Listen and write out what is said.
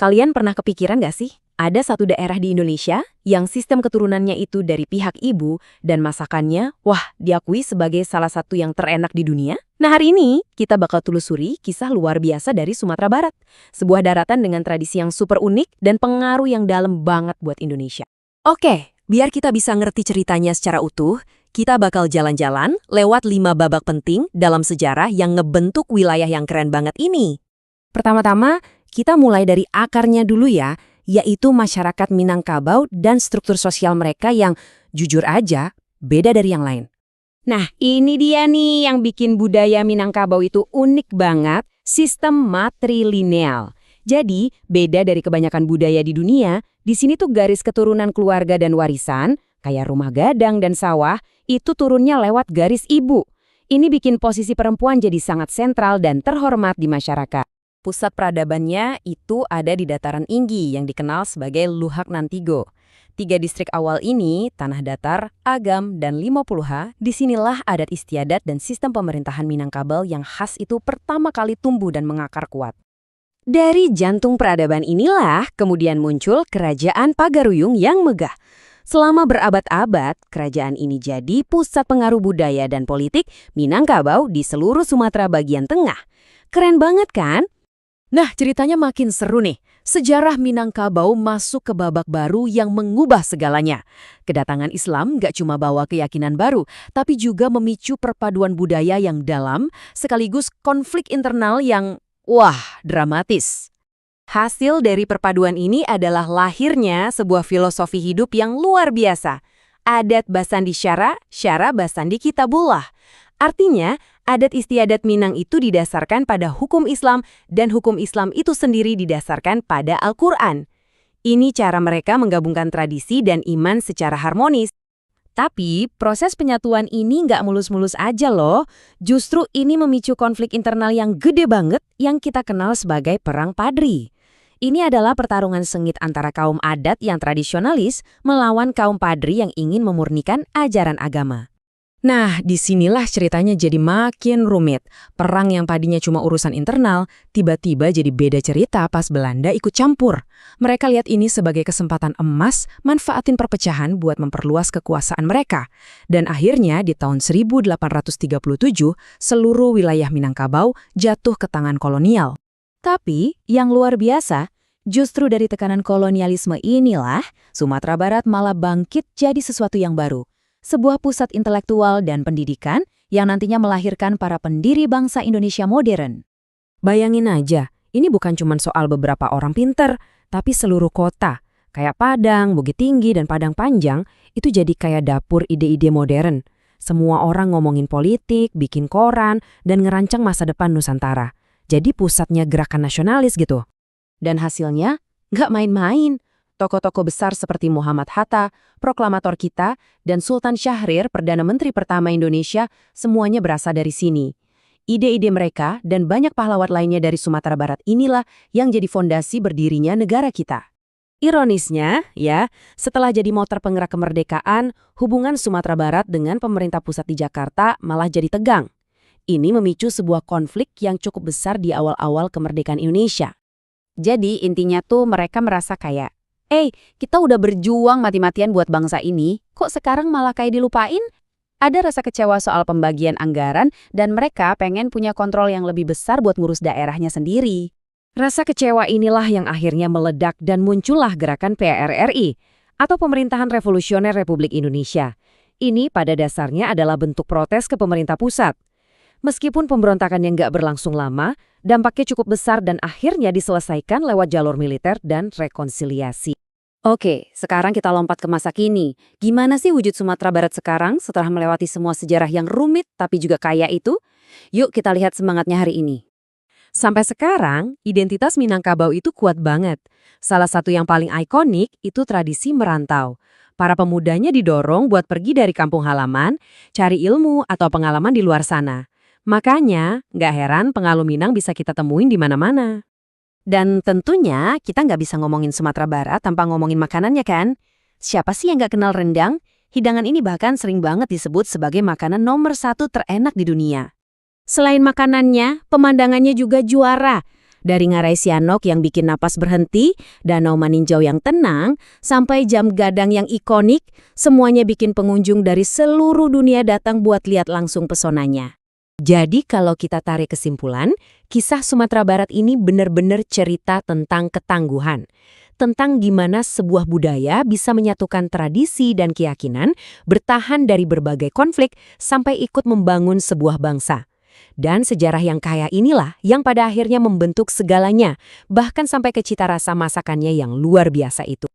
Kalian pernah kepikiran nggak sih? Ada satu daerah di Indonesia yang sistem keturunannya itu dari pihak ibu dan masakannya, wah, diakui sebagai salah satu yang terenak di dunia? Nah, hari ini kita bakal telusuri kisah luar biasa dari Sumatera Barat. Sebuah daratan dengan tradisi yang super unik dan pengaruh yang dalam banget buat Indonesia. Oke, biar kita bisa ngerti ceritanya secara utuh, kita bakal jalan-jalan lewat 5 babak penting dalam sejarah yang ngebentuk wilayah yang keren banget ini. Pertama-tama, kita mulai dari akarnya dulu ya, yaitu masyarakat Minangkabau dan struktur sosial mereka yang jujur aja beda dari yang lain. Nah, ini dia nih yang bikin budaya Minangkabau itu unik banget, sistem matrilineal. Jadi, beda dari kebanyakan budaya di dunia, di sini tuh garis keturunan keluarga dan warisan, kayak rumah gadang dan sawah, itu turunnya lewat garis ibu. Ini bikin posisi perempuan jadi sangat sentral dan terhormat di masyarakat. Pusat peradabannya itu ada di dataran tinggi yang dikenal sebagai Luhak Nantigo. 3 distrik awal ini, Tanah Datar, Agam, dan 50H, disinilah adat istiadat dan sistem pemerintahan Minangkabau yang khas itu pertama kali tumbuh dan mengakar kuat. Dari jantung peradaban inilah kemudian muncul Kerajaan Pagaruyung yang megah. Selama berabad-abad, kerajaan ini jadi pusat pengaruh budaya dan politik Minangkabau di seluruh Sumatera bagian tengah. Keren banget kan? Nah, ceritanya makin seru nih. Sejarah Minangkabau masuk ke babak baru yang mengubah segalanya. Kedatangan Islam gak cuma bawa keyakinan baru, tapi juga memicu perpaduan budaya yang dalam, sekaligus konflik internal yang, wah, dramatis. Hasil dari perpaduan ini adalah lahirnya sebuah filosofi hidup yang luar biasa. Adat Basandi Syara, Syara Basandi Kitabullah. Artinya, adat istiadat Minang itu didasarkan pada hukum Islam dan hukum Islam itu sendiri didasarkan pada Al-Quran. Ini cara mereka menggabungkan tradisi dan iman secara harmonis. Tapi, proses penyatuan ini nggak mulus-mulus aja loh. Justru ini memicu konflik internal yang gede banget yang kita kenal sebagai Perang Padri. Ini adalah pertarungan sengit antara kaum adat yang tradisionalis melawan kaum Padri yang ingin memurnikan ajaran agama. Nah, disinilah ceritanya jadi makin rumit. Perang yang tadinya cuma urusan internal, tiba-tiba jadi beda cerita pas Belanda ikut campur. Mereka lihat ini sebagai kesempatan emas, manfaatin perpecahan buat memperluas kekuasaan mereka. Dan akhirnya di tahun 1837, seluruh wilayah Minangkabau jatuh ke tangan kolonial. Tapi, yang luar biasa, justru dari tekanan kolonialisme inilah, Sumatera Barat malah bangkit jadi sesuatu yang baru. Sebuah pusat intelektual dan pendidikan yang nantinya melahirkan para pendiri bangsa Indonesia modern. Bayangin aja, ini bukan cuma soal beberapa orang pinter, tapi seluruh kota, kayak Padang, Bukit Tinggi, dan Padang Panjang, itu jadi kayak dapur ide-ide modern. Semua orang ngomongin politik, bikin koran, dan ngerancang masa depan Nusantara. Jadi pusatnya gerakan nasionalis gitu. Dan hasilnya nggak main-main. Tokoh-tokoh besar seperti Muhammad Hatta, proklamator kita, dan Sultan Syahrir, Perdana Menteri pertama Indonesia, semuanya berasal dari sini. Ide-ide mereka dan banyak pahlawan lainnya dari Sumatera Barat inilah yang jadi fondasi berdirinya negara kita. Ironisnya, ya, setelah jadi motor penggerak kemerdekaan, hubungan Sumatera Barat dengan pemerintah pusat di Jakarta malah jadi tegang. Ini memicu sebuah konflik yang cukup besar di awal-awal kemerdekaan Indonesia. Jadi intinya tuh mereka merasa kayak, kita udah berjuang mati-matian buat bangsa ini, kok sekarang malah kayak dilupain? Ada rasa kecewa soal pembagian anggaran dan mereka pengen punya kontrol yang lebih besar buat ngurus daerahnya sendiri. Rasa kecewa inilah yang akhirnya meledak dan muncullah gerakan PRRI, atau Pemerintahan Revolusioner Republik Indonesia. Ini pada dasarnya adalah bentuk protes ke pemerintah pusat. Meskipun pemberontakan yang nggak berlangsung lama, dampaknya cukup besar dan akhirnya diselesaikan lewat jalur militer dan rekonsiliasi. Oke, sekarang kita lompat ke masa kini. Gimana sih wujud Sumatera Barat sekarang setelah melewati semua sejarah yang rumit tapi juga kaya itu? Yuk kita lihat semangatnya hari ini. Sampai sekarang, identitas Minangkabau itu kuat banget. Salah satu yang paling ikonik itu tradisi merantau. Para pemudanya didorong buat pergi dari kampung halaman, cari ilmu atau pengalaman di luar sana. Makanya, nggak heran pengalu Minang bisa kita temuin di mana-mana. Dan tentunya kita nggak bisa ngomongin Sumatera Barat tanpa ngomongin makanannya kan? Siapa sih yang nggak kenal rendang? Hidangan ini bahkan sering banget disebut sebagai makanan nomor 1 terenak di dunia. Selain makanannya, pemandangannya juga juara. Dari Ngarai Sianok yang bikin napas berhenti, Danau Maninjau yang tenang, sampai Jam Gadang yang ikonik, semuanya bikin pengunjung dari seluruh dunia datang buat lihat langsung pesonanya. Jadi kalau kita tarik kesimpulan, kisah Sumatera Barat ini benar-benar cerita tentang ketangguhan. Tentang gimana sebuah budaya bisa menyatukan tradisi dan keyakinan, bertahan dari berbagai konflik, sampai ikut membangun sebuah bangsa. Dan sejarah yang kaya inilah yang pada akhirnya membentuk segalanya, bahkan sampai ke cita rasa masakannya yang luar biasa itu.